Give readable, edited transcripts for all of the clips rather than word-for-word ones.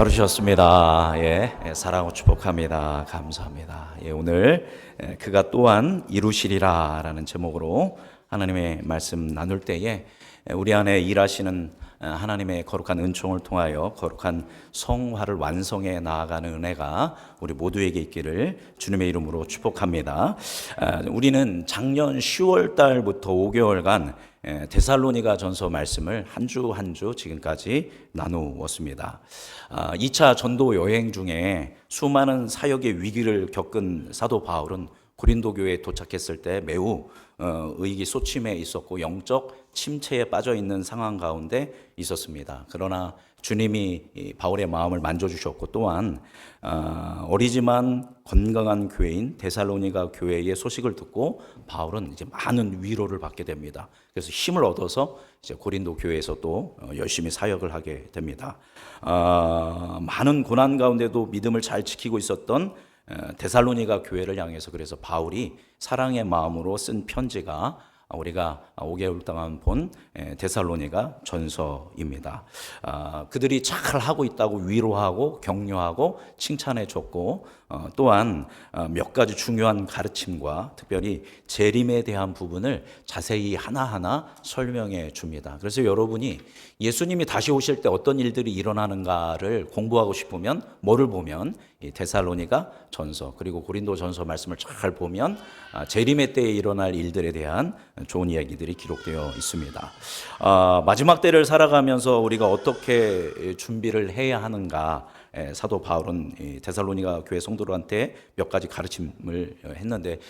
들으셨습니다. 사랑하고 축복합니다. 감사합니다. 오늘 그가 또한 이루시리라라는 제목으로 하나님의 말씀 나눌 때에 우리 안에 일하시는 하나님의 거룩한 은총을 통하여 거룩한 성화를 완성해 나아가는 은혜가 우리 모두에게 있기를 주님의 이름으로 축복합니다. 우리는 작년 10월 달부터 5개월간 데살로니가 전서 말씀을 한 주 한 주 지금까지 나누었습니다. 2차 전도 여행 중에 수많은 사역의 위기를 겪은 사도 바울은 고린도 교회에 도착했을 때 매우 의기소침해 있었고 영적 침체에 빠져 있는 상황 가운데 있었습니다. 그러나 주님이 바울의 마음을 만져주셨고 또한 어리지만 건강한 교회인 데살로니가 교회의 소식을 듣고 바울은 이제 많은 위로를 받게 됩니다. 그래서 힘을 얻어서 이제 고린도 교회에서 또 열심히 사역을 하게 됩니다. 많은 고난 가운데도 믿음을 잘 지키고 있었던 데살로니가 교회를 향해서 그래서 바울이 사랑의 마음으로 쓴 편지가 우리가 5개월 동안 본 데살로니가 전서입니다. 그들이 잘 하고 있다고 위로하고 격려하고 칭찬해 줬고 또한 몇 가지 중요한 가르침과 특별히 재림에 대한 부분을 자세히 하나하나 설명해 줍니다. 그래서 여러분이 예수님이 다시 오실 때 어떤 일들이 일어나는가를 공부하고 싶으면 뭐를 보면 이 데살로니가 전서 그리고 고린도 전서 말씀을 잘 보면 재림의 때에 일어날 일들에 대한 좋은 이야기들이 기록되어 있습니다. 마지막 때를 살아가면서 우리가 어떻게 준비를 해야 하는가 사도 바울은 데살로니가 교회 성도들한테 몇 가지 가르침을 했는데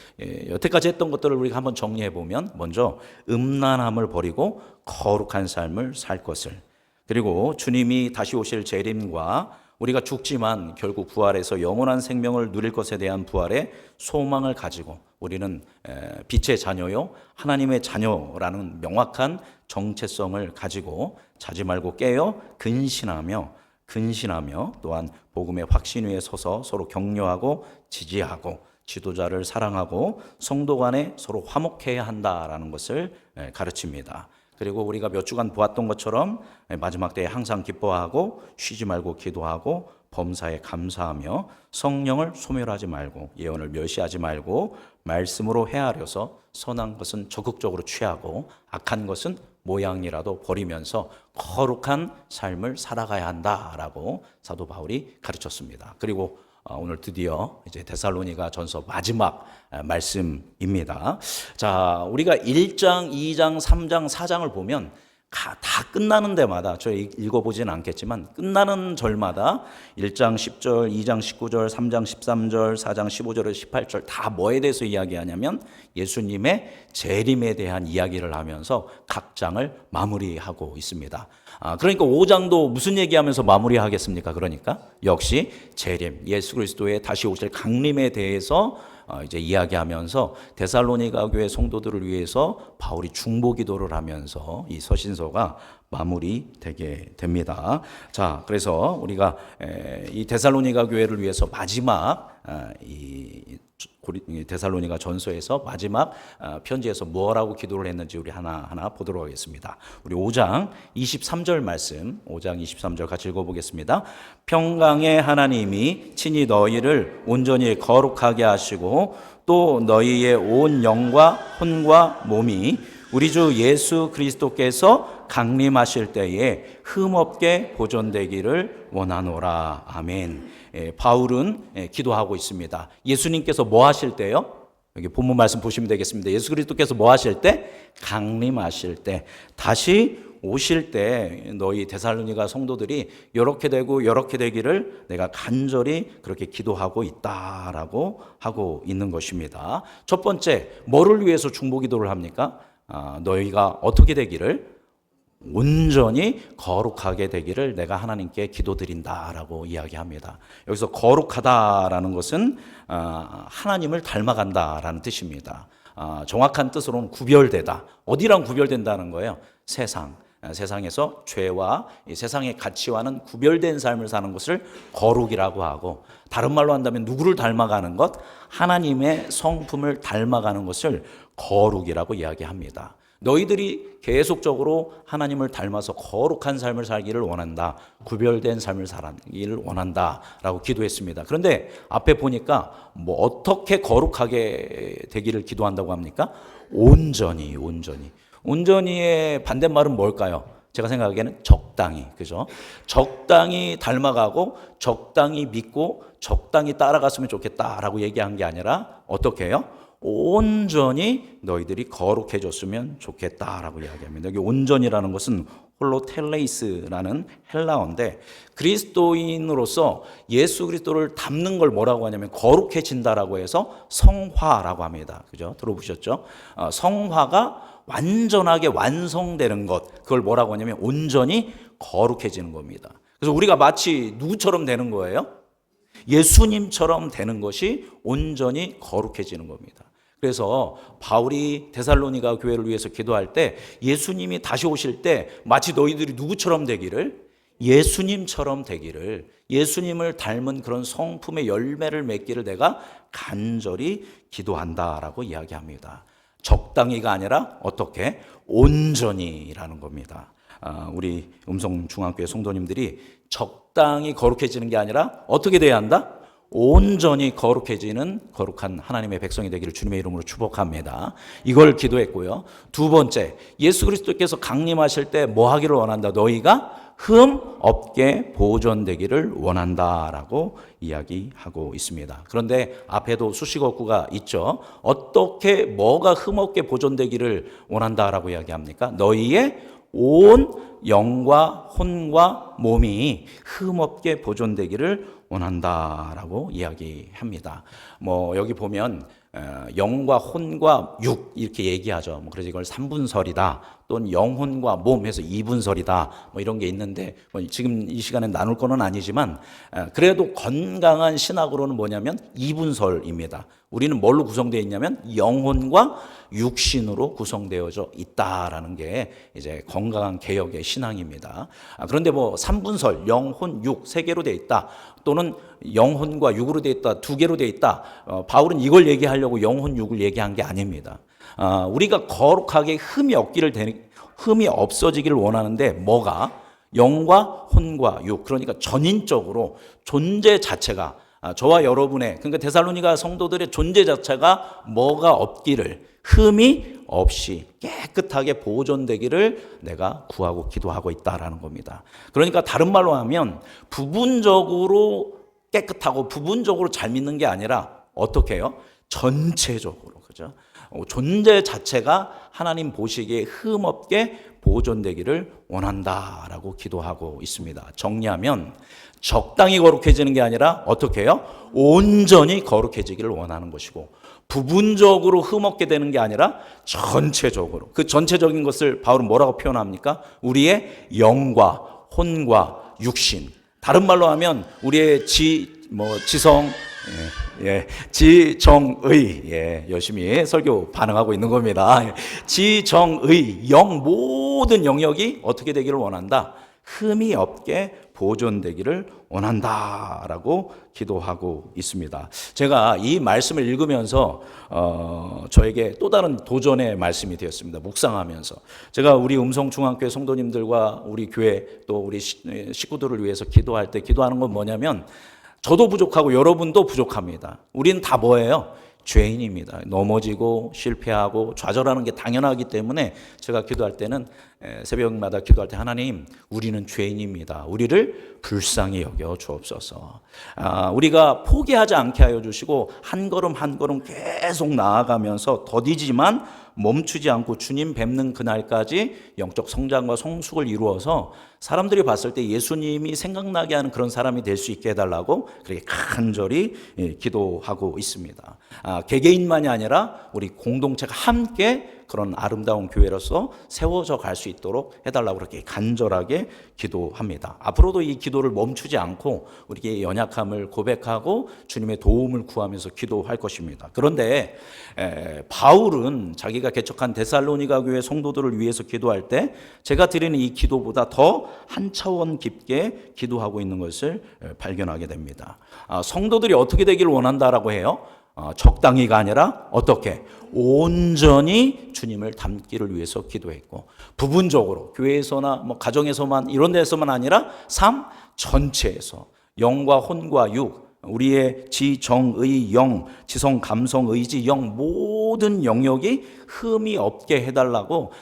여태까지 했던 것들을 우리가 한번 정리해 보면 먼저 음란함을 버리고 거룩한 삶을 살 것을 그리고 주님이 다시 오실 재림과 우리가 죽지만 결국 부활해서 영원한 생명을 누릴 것에 대한 부활의 소망을 가지고 우리는 빛의 자녀요 하나님의 자녀라는 명확한 정체성을 가지고 자지 말고 깨어 근신하며 또한 복음의 확신 위에 서서 서로 격려하고 지지하고 지도자를 사랑하고 성도 간에 서로 화목해야 한다라는 것을 가르칩니다. 그리고 우리가 몇 주간 보았던 것처럼 마지막 때에 항상 기뻐하고 쉬지 말고 기도하고 범사에 감사하며 성령을 소멸하지 말고 예언을 멸시하지 말고 말씀으로 헤아려서 선한 것은 적극적으로 취하고 악한 것은 모양이라도 버리면서 거룩한 삶을 살아가야 한다라고 사도 바울이 가르쳤습니다. 그리고 오늘 드디어 이제 데살로니가 전서 마지막 말씀입니다. 자, 우리가 1장, 2장, 3장, 4장을 보면 다 끝나는 데마다 저 읽어보지는 않겠지만 끝나는 절마다 1장 10절, 2장 19절, 3장 13절, 4장 15절에서 18절 다 뭐에 대해서 이야기하냐면 예수님의 재림에 대한 이야기를 하면서 각 장을 마무리하고 있습니다. 그러니까 5장도 무슨 얘기하면서 마무리하겠습니까? 그러니까 역시 재림, 예수 그리스도의 다시 오실 강림에 대해서 이제 이야기하면서 데살로니가 교회 성도들을 위해서 바울이 중보 기도를 하면서 이 서신서가 마무리되게 됩니다. 자, 그래서 우리가 이 데살로니가 교회를 위해서 마지막 이 데살로니가 전서에서 마지막 편지에서 뭐라고 기도를 했는지 우리 하나하나 보도록 하겠습니다. 우리 5장 23절 말씀 5장 23절 같이 읽어보겠습니다. 평강의 하나님이 친히 너희를 온전히 거룩하게 하시고 또 너희의 온 영과 혼과 몸이 우리 주 예수 그리스도께서 강림하실 때에 흠없게 보존되기를 원하노라. 아멘. 바울은 기도하고 있습니다. 예수님께서 뭐 하실 때요? 여기 본문 말씀 보시면 되겠습니다. 예수 그리스도께서 뭐 하실 때? 강림하실 때, 다시 오실 때 너희 데살로니가 성도들이 이렇게 되고 이렇게 되기를 내가 간절히 그렇게 기도하고 있다라고 하고 있는 것입니다. 첫 번째, 뭐를 위해서 중보 기도를 합니까? 너희가 어떻게 되기를? 온전히 거룩하게 되기를 내가 하나님께 기도드린다라고 이야기합니다. 여기서 거룩하다라는 것은 하나님을 닮아간다라는 뜻입니다. 정확한 뜻으로는 구별되다. 어디랑 구별된다는 거예요? 세상에서 죄와 이 세상의 가치와는 구별된 삶을 사는 것을 거룩이라고 하고, 다른 말로 한다면 누구를 닮아가는 것? 하나님의 성품을 닮아가는 것을 거룩이라고 이야기합니다. 너희들이 계속적으로 하나님을 닮아서 거룩한 삶을 살기를 원한다. 구별된 삶을 살기를 원한다라고 기도했습니다. 그런데 앞에 보니까 뭐 어떻게 거룩하게 되기를 기도한다고 합니까? 온전히. 온전히의 반대말은 뭘까요? 제가 생각하기에는 적당히, 그죠? 적당히 닮아가고 적당히 믿고 적당히 따라갔으면 좋겠다라고 얘기한 게 아니라 어떻게 해요? 온전히 너희들이 거룩해졌으면 좋겠다라고 이야기합니다. 여기 온전이라는 것은 홀로텔레이스라는 헬라어인데 그리스도인으로서 예수 그리스도를 닮는 걸 뭐라고 하냐면 거룩해진다라고 해서 성화라고 합니다. 그죠? 들어보셨죠? 성화가 완전하게 완성되는 것, 그걸 뭐라고 하냐면 온전히 거룩해지는 겁니다. 그래서 우리가 마치 누구처럼 되는 거예요? 예수님처럼 되는 것이 온전히 거룩해지는 겁니다. 그래서 바울이 데살로니가 교회를 위해서 기도할 때 예수님이 다시 오실 때 마치 너희들이 누구처럼 되기를, 예수님처럼 되기를, 예수님을 닮은 그런 성품의 열매를 맺기를 내가 간절히 기도한다라고 이야기합니다. 적당히가 아니라 어떻게? 온전히라는 겁니다. 우리 음성중앙교회 성도님들이 적당히 거룩해지는 게 아니라 어떻게 돼야 한다? 온전히 거룩해지는 거룩한 하나님의 백성이 되기를 주님의 이름으로 축복합니다. 이걸 기도했고요. 두 번째, 예수 그리스도께서 강림하실 때 뭐 하기를 원한다? 너희가 흠 없게 보존되기를 원한다라고 이야기하고 있습니다. 그런데 앞에도 수식어구가 있죠. 어떻게 뭐가 흠 없게 보존되기를 원한다라고 이야기합니까? 너희의 온 영과 혼과 몸이 흠 없게 보존되기를 원한다라고 이야기합니다. 뭐 여기 보면 영과 혼과 육 이렇게 얘기하죠. 그래서 이걸 3분설이다 또는 영혼과 몸 해서 2분설이다 뭐 이런 게 있는데 지금 이 시간에 나눌 거는 아니지만 그래도 건강한 신학으로는 뭐냐면 2분설입니다. 우리는 뭘로 구성되어 있냐면 영혼과 육신으로 구성되어져 있다라는 게 이제 건강한 개혁의 신앙입니다. 그런데 뭐 3분설, 영혼, 육 세 개로 되어 있다. 또는 영혼과 육으로 되어 있다. 두 개로 되어 있다. 바울은 이걸 얘기하려고 영혼, 육을 얘기한 게 아닙니다. 우리가 거룩하게 흠이 없어지기를 원하는데 뭐가? 영과 혼과 육, 그러니까 전인적으로 존재 자체가 저와 여러분의, 그러니까 데살로니가 성도들의 존재 자체가 뭐가 없기를, 흠이 없이 깨끗하게 보존되기를 내가 구하고 기도하고 있다라는 겁니다. 그러니까 다른 말로 하면 부분적으로 깨끗하고 부분적으로 잘 믿는 게 아니라 어떻게 해요? 전체적으로, 그죠? 존재 자체가 하나님 보시기에 흠 없게 보존되기를 원한다라고 기도하고 있습니다. 정리하면 적당히 거룩해지는 게 아니라 어떻게 해요? 온전히 거룩해지기를 원하는 것이고, 부분적으로 흠없게 되는 게 아니라 전체적으로, 그 전체적인 것을 바울은 뭐라고 표현합니까? 우리의 영과 혼과 육신, 다른 말로 하면 우리의 지성, 지정의, 열심히 설교 반응하고 있는 겁니다. 지정의 영, 모든 영역이 어떻게 되기를 원한다? 흠이 없게 보존되기를 원한다라고 기도하고 있습니다. 제가 이 말씀을 읽으면서 저에게 또 다른 도전의 말씀이 되었습니다. 묵상하면서 제가 우리 음성중앙교회 성도님들과 우리 교회 또 우리 식구들을 위해서 기도할 때 기도하는 건 뭐냐면, 저도 부족하고 여러분도 부족합니다. 우리는 다 뭐예요? 죄인입니다. 넘어지고 실패하고 좌절하는 게 당연하기 때문에 제가 기도할 때는 새벽마다 기도할 때, 하나님, 우리는 죄인입니다. 우리를 불쌍히 여겨 주옵소서. 우리가 포기하지 않게 하여 주시고 한 걸음 한 걸음 계속 나아가면서 더디지만 멈추지 않고 주님 뵙는 그날까지 영적 성장과 성숙을 이루어서 사람들이 봤을 때 예수님이 생각나게 하는 그런 사람이 될 수 있게 해달라고 그렇게 간절히 기도하고 있습니다. 개개인만이 아니라 우리 공동체가 함께 그런 아름다운 교회로서 세워져 갈 수 있도록 해달라고 그렇게 간절하게 기도합니다. 앞으로도 이 기도를 멈추지 않고 우리의 연약함을 고백하고 주님의 도움을 구하면서 기도할 것입니다. 그런데 바울은 자기가 개척한 데살로니가 교회 성도들을 위해서 기도할 때 제가 드리는 이 기도보다 더 한 차원 깊게 기도하고 있는 것을 발견하게 됩니다. 성도들이 어떻게 되기를 원한다라고 해요? 적당히가 아니라 어떻게? 온전히 주님을 닮기를 위해서 기도했고, 부분적으로 교회에서나 뭐 가정에서만 이런 데서만 아니라 삶 전체에서 영과 혼과 육, 우리의 지, 정, 의, 영, 지성, 감성, 의지, 영 모든 영역이 흠이 없게 해달라고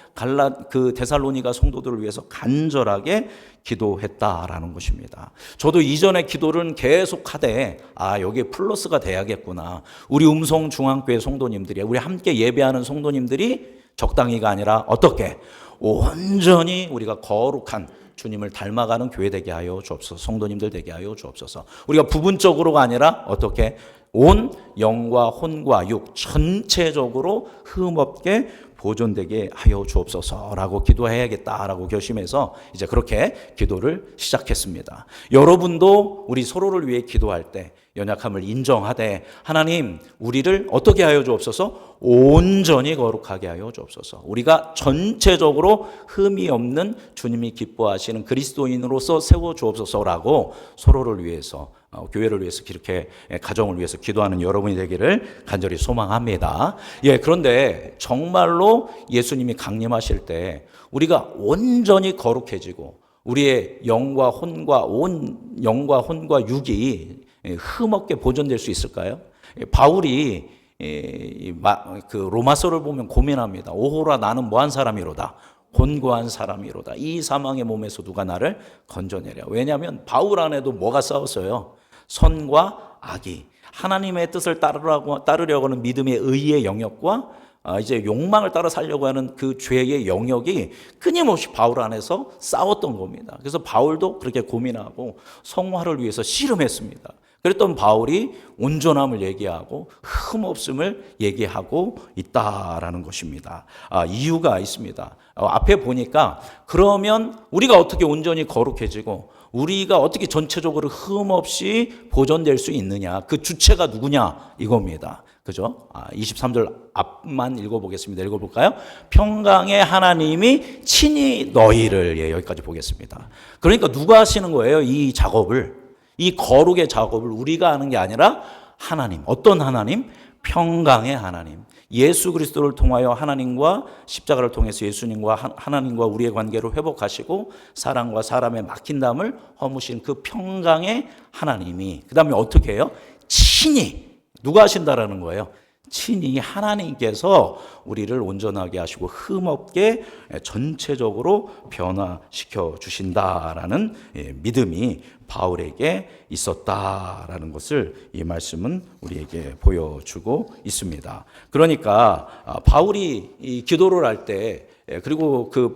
데살로니가 성도들을 위해서 간절하게 기도했다라는 것입니다. 저도 이전에 기도를 계속하되 여기에 플러스가 돼야겠구나. 우리 음성중앙교회 성도님들이, 우리 함께 예배하는 성도님들이 적당히가 아니라 어떻게? 온전히 우리가 거룩한 주님을 닮아가는 교회 되게 하여 주옵소서. 성도님들 되게 하여 주옵소서. 우리가 부분적으로가 아니라 어떻게? 온 영과 혼과 육 전체적으로 흠없게 보존되게 하여 주옵소서라고 기도해야겠다라고 결심해서 이제 그렇게 기도를 시작했습니다. 여러분도 우리 서로를 위해 기도할 때 연약함을 인정하되, 하나님 우리를 어떻게 하여 주옵소서? 온전히 거룩하게 하여 주옵소서. 우리가 전체적으로 흠이 없는 주님이 기뻐하시는 그리스도인으로서 세워 주옵소서라고 서로를 위해서, 교회를 위해서, 이렇게 가정을 위해서 기도하는 여러분이 되기를 간절히 소망합니다. 그런데 정말로 예수님이 강림하실 때 우리가 온전히 거룩해지고 우리의 영과 혼과 육이 흠없게 보존될 수 있을까요? 바울이 그 로마서를 보면 고민합니다. 오호라 나는 뭐한 사람이로다. 곤고한 사람이로다. 이 사망의 몸에서 누가 나를 건져내랴. 왜냐하면 바울 안에도 뭐가 싸웠어요? 선과 악이. 하나님의 뜻을 따르려고 하는 믿음의 의의 영역과 이제 욕망을 따라 살려고 하는 그 죄의 영역이 끊임없이 바울 안에서 싸웠던 겁니다. 그래서 바울도 그렇게 고민하고 성화를 위해서 씨름했습니다. 그랬던 바울이 온전함을 얘기하고 흠없음을 얘기하고 있다라는 것입니다. 이유가 있습니다. 앞에 보니까 그러면 우리가 어떻게 온전히 거룩해지고 우리가 어떻게 전체적으로 흠없이 보존될 수 있느냐, 그 주체가 누구냐 이겁니다. 그죠? 23절 앞만 읽어보겠습니다. 읽어볼까요? 평강의 하나님이 친히 너희를, 여기까지 보겠습니다. 그러니까 누가 하시는 거예요? 이 작업을, 이 거룩의 작업을 우리가 하는 게 아니라 하나님. 어떤 하나님? 평강의 하나님. 예수 그리스도를 통하여 하나님과 십자가를 통해서 예수님과 하나님과 우리의 관계를 회복하시고 사랑과 사람의 막힌담을 허무신 그 평강의 하나님이, 그 다음에 어떻게 해요? 친히, 누가 하신다라는 거예요? 친히 하나님께서 우리를 온전하게 하시고 흠없게 전체적으로 변화시켜 주신다라는 믿음이 바울에게 있었다라는 것을 이 말씀은 우리에게 보여주고 있습니다. 그러니까 바울이 이 기도를 할 때, 그리고 그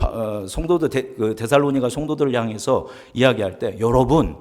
성도들, 데살로니가 성도들을 향해서 이야기할 때, 여러분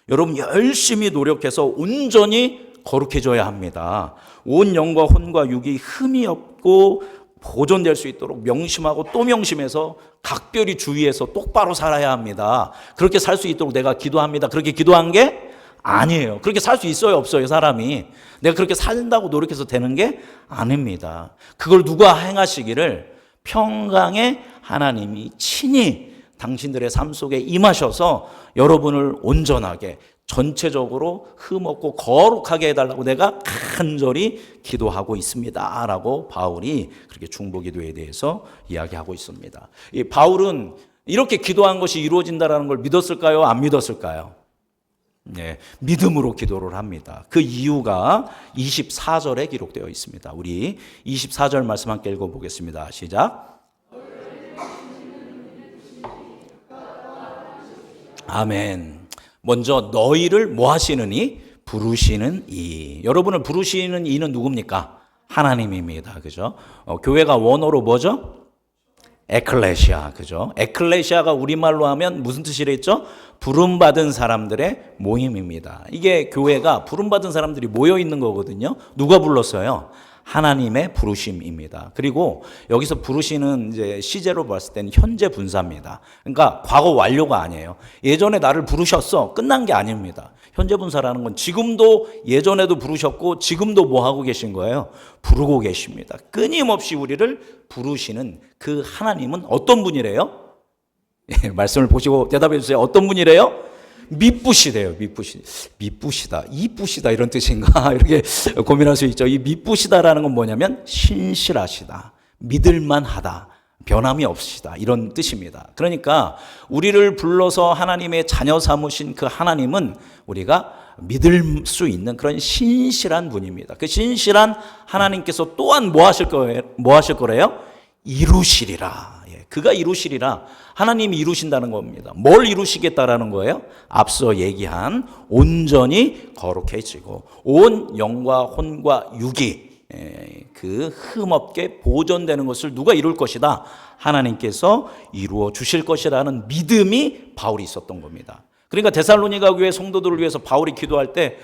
열심히 노력해서 온전히 거룩해져야 합니다. 온 영과 혼과 육이 흠이 없고 보존될 수 있도록 명심하고 또 명심해서 각별히 주의해서 똑바로 살아야 합니다. 그렇게 살 수 있도록 내가 기도합니다. 그렇게 기도한 게 아니에요. 그렇게 살 수 있어요, 없어요? 사람이 내가 그렇게 산다고 노력해서 되는 게 아닙니다. 그걸 누가 행하시기를? 평강의 하나님이 친히 당신들의 삶 속에 임하셔서 여러분을 온전하게 전체적으로 흠없고 거룩하게 해달라고 내가 간절히 기도하고 있습니다 라고 바울이 그렇게 중보기도에 대해서 이야기하고 있습니다. 이 바울은 이렇게 기도한 것이 이루어진다는 걸 믿었을까요? 안 믿었을까요? 네, 믿음으로 기도를 합니다. 그 이유가 24절에 기록되어 있습니다. 우리 24절 말씀 함께 읽어보겠습니다. 시작. 아멘. 먼저 너희를 뭐 하시느니? 부르시는 이. 여러분을 부르시는 이는 누굽니까? 하나님입니다. 그죠? 교회가 원어로 뭐죠? 에클레시아. 그죠? 에클레시아가 우리말로 하면 무슨 뜻이랬죠? 부름받은 사람들의 모임입니다. 이게 교회가 부름받은 사람들이 모여 있는 거거든요. 누가 불렀어요? 하나님의 부르심입니다. 그리고 여기서 부르시는 이제 시제로 봤을 때는 현재 분사입니다. 그러니까 과거 완료가 아니에요. 예전에 나를 부르셨어. 끝난 게 아닙니다. 현재 분사라는 건 지금도 예전에도 부르셨고 지금도 뭐 하고 계신 거예요? 부르고 계십니다. 끊임없이 우리를 부르시는 그 하나님은 어떤 분이래요? 말씀을 보시고 대답해 주세요. 어떤 분이래요? 미쁘시대요. 미쁘시다, 이쁘시다 이런 뜻인가 이렇게 고민할 수 있죠. 이 미쁘시다라는 건 뭐냐면 신실하시다, 믿을만하다, 변함이 없으시다 이런 뜻입니다. 그러니까 우리를 불러서 하나님의 자녀 삼으신 그 하나님은 우리가 믿을 수 있는 그런 신실한 분입니다. 그 신실한 하나님께서 또한 뭐 하실 거래요? 이루시리라. 그가 이루시리라. 하나님이 이루신다는 겁니다. 뭘 이루시겠다라는 거예요? 앞서 얘기한 온전히 거룩해지고 온 영과 혼과 육이 그 흠없게 보존되는 것을 누가 이룰 것이다? 하나님께서 이루어 주실 것이라는 믿음이 바울이 있었던 겁니다. 그러니까 데살로니가 교회 성도들을 위해서 바울이 기도할 때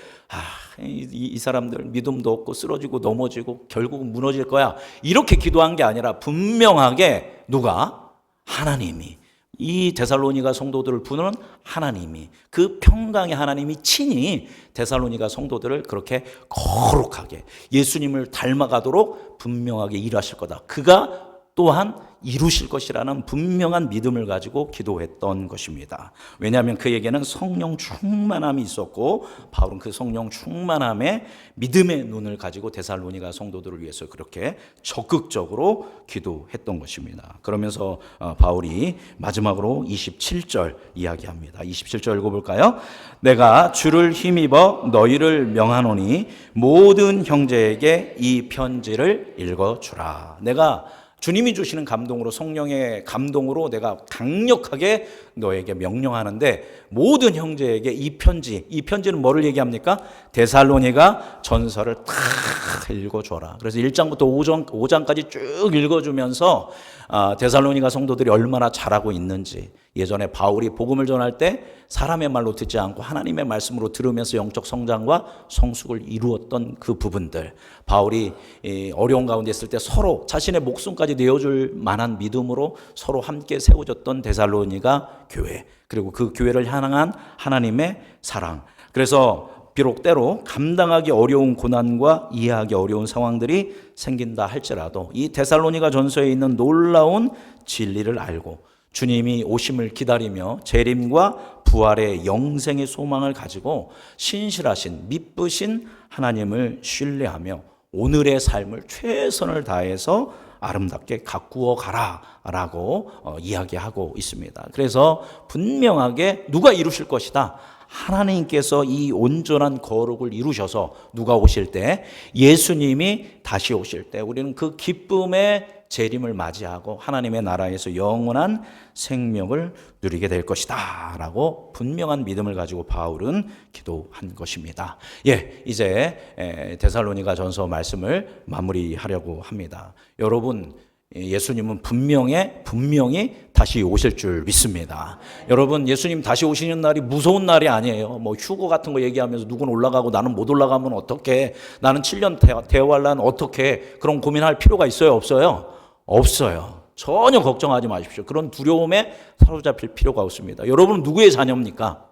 이 사람들 믿음도 없고 쓰러지고 넘어지고 결국은 무너질 거야 이렇게 기도한 게 아니라 분명하게 누가? 하나님이, 이 데살로니가 성도들을 부르는 하나님이, 그 평강의 하나님이 친히 데살로니가 성도들을 그렇게 거룩하게 예수님을 닮아가도록 분명하게 일하실 거다. 그가 또한 이루실 것이라는 분명한 믿음을 가지고 기도했던 것입니다. 왜냐하면 그에게는 성령 충만함이 있었고 바울은 그 성령 충만함에 믿음의 눈을 가지고 데살로니가 성도들을 위해서 그렇게 적극적으로 기도했던 것입니다. 그러면서 바울이 마지막으로 27절 이야기합니다. 27절 읽어볼까요? 내가 주를 힘입어 너희를 명하노니 모든 형제에게 이 편지를 읽어주라. 내가 주님이 주시는 감동으로, 성령의 감동으로 내가 강력하게 너에게 명령하는데 모든 형제에게 이 편지는 뭐를 얘기합니까? 데살로니가 전서를 다 읽어줘라. 그래서 1장부터 5장까지 쭉 읽어주면서 데살로니가 성도들이 얼마나 잘하고 있는지, 예전에 바울이 복음을 전할 때 사람의 말로 듣지 않고 하나님의 말씀으로 들으면서 영적 성장과 성숙을 이루었던 그 부분들, 바울이 어려운 가운데 있을 때 서로 자신의 목숨까지 내어줄 만한 믿음으로 서로 함께 세워졌던 데살로니가 교회, 그리고 그 교회를 향한 하나님의 사랑. 그래서 비록 때로 감당하기 어려운 고난과 이해하기 어려운 상황들이 생긴다 할지라도 이 데살로니가 전서에 있는 놀라운 진리를 알고 주님이 오심을 기다리며 재림과 부활의 영생의 소망을 가지고 신실하신 미쁘신 하나님을 신뢰하며 오늘의 삶을 최선을 다해서 아름답게 가꾸어 가라라고 이야기하고 있습니다. 그래서 분명하게 누가 이루실 것이다? 하나님께서 이 온전한 거룩을 이루셔서 누가 오실 때, 예수님이 다시 오실 때 우리는 그 기쁨의 재림을 맞이하고 하나님의 나라에서 영원한 생명을 누리게 될 것이다 라고 분명한 믿음을 가지고 바울은 기도한 것입니다. 이제 데살로니가 전서 말씀을 마무리하려고 합니다. 여러분, 예수님은 분명히 다시 오실 줄 믿습니다. 여러분, 예수님 다시 오시는 날이 무서운 날이 아니에요. 뭐 휴거 같은 거 얘기하면서 누군 올라가고 나는 못 올라가면 어떡해? 나는 7년 대화할란 어떡해? 그런 고민할 필요가 있어요? 없어요? 없어요. 전혀 걱정하지 마십시오. 그런 두려움에 사로잡힐 필요가 없습니다. 여러분은 누구의 자녀입니까?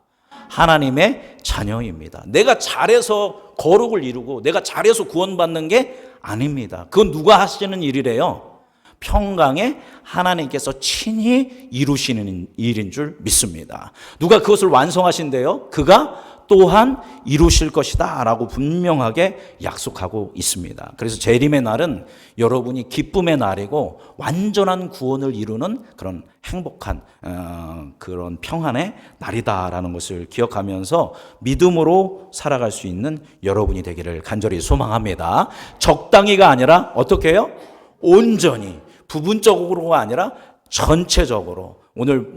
하나님의 자녀입니다. 내가 잘해서 거룩을 이루고 내가 잘해서 구원받는 게 아닙니다. 그건 누가 하시는 일이래요? 평강에 하나님께서 친히 이루시는 일인 줄 믿습니다. 누가 그것을 완성하신대요? 그가 또한 이루실 것이다 라고 분명하게 약속하고 있습니다. 그래서 재림의 날은 여러분이 기쁨의 날이고 완전한 구원을 이루는 그런 행복한 그런 평안의 날이다라는 것을 기억하면서 믿음으로 살아갈 수 있는 여러분이 되기를 간절히 소망합니다. 적당히가 아니라 어떻게 해요? 온전히, 부분적으로가 아니라 전체적으로, 오늘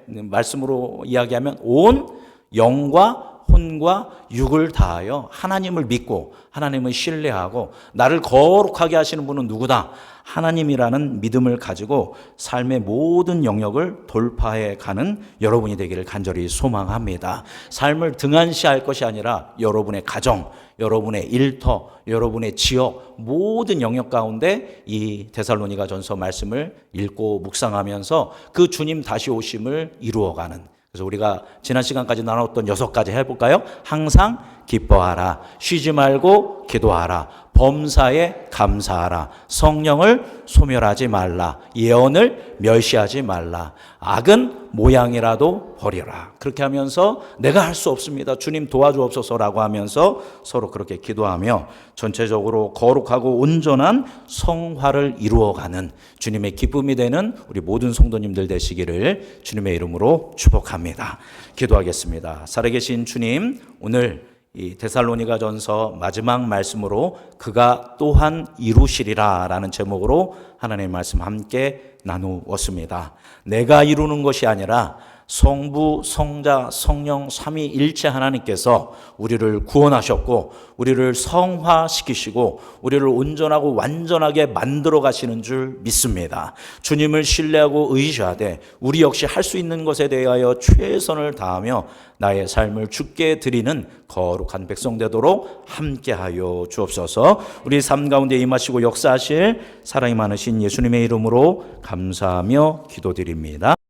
말씀으로 이야기하면 온 영과 혼과 육을 다하여 하나님을 믿고 하나님을 신뢰하고 나를 거룩하게 하시는 분은 누구다? 하나님이라는 믿음을 가지고 삶의 모든 영역을 돌파해 가는 여러분이 되기를 간절히 소망합니다. 삶을 등한시할 것이 아니라 여러분의 가정, 여러분의 일터, 여러분의 지역 모든 영역 가운데 이 데살로니가 전서 말씀을 읽고 묵상하면서 그 주님 다시 오심을 이루어가는, 그래서 우리가 지난 시간까지 나눴던 6가지 해볼까요? 항상 기뻐하라. 쉬지 말고 기도하라. 범사에 감사하라. 성령을 소멸하지 말라. 예언을 멸시하지 말라. 악은 모양이라도 버려라. 그렇게 하면서 내가 할 수 없습니다, 주님 도와주옵소서라고 하면서 서로 그렇게 기도하며 전체적으로 거룩하고 온전한 성화를 이루어가는 주님의 기쁨이 되는 우리 모든 성도님들 되시기를 주님의 이름으로 축복합니다. 기도하겠습니다. 살아계신 주님, 오늘 이 데살로니가전서 마지막 말씀으로 그가 또한 이루시리라 라는 제목으로 하나님의 말씀 함께 나누었습니다. 내가 이루는 것이 아니라 성부, 성자, 성령 삼위일체 하나님께서 우리를 구원하셨고 우리를 성화시키시고 우리를 온전하고 완전하게 만들어 가시는 줄 믿습니다. 주님을 신뢰하고 의지하되 우리 역시 할 수 있는 것에 대하여 최선을 다하며 나의 삶을 주께 드리는 거룩한 백성 되도록 함께하여 주옵소서. 우리 삶 가운데 임하시고 역사하실 사랑이 많으신 예수님의 이름으로 감사하며 기도드립니다.